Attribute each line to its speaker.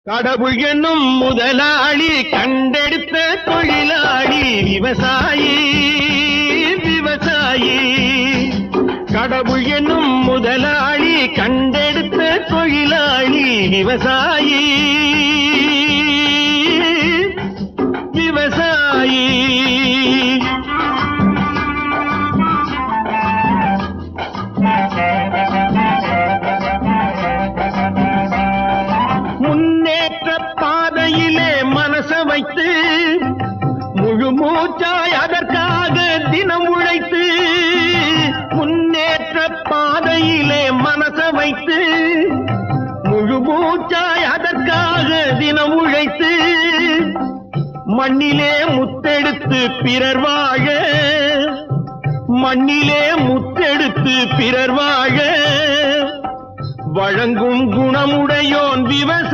Speaker 1: கடவுள் என்னும் முதலாளி கண்டெடுத்த தொழிலாளி விவசாயி விவசாயி. கடவுள் என்னும் முதலாளி கண்டெடுத்த தொழிலாளி விவசாயி விவசாயி. முன்னேற்ற பாதையிலே மனச வைத்து முழு மூச்சாய் அதற்காக தினம் உழைத்து, முன்னேற்ற பாதையிலே மனச வைத்து முழு மூச்சாய் அதற்காக தினம் உழைத்து, மண்ணிலே முத்தெடுத்து பிறர் வாழ, மண்ணிலே முத்தெடுத்து பிறர் வாழ வழங்கும் குணமுடையோன் விவசாயி.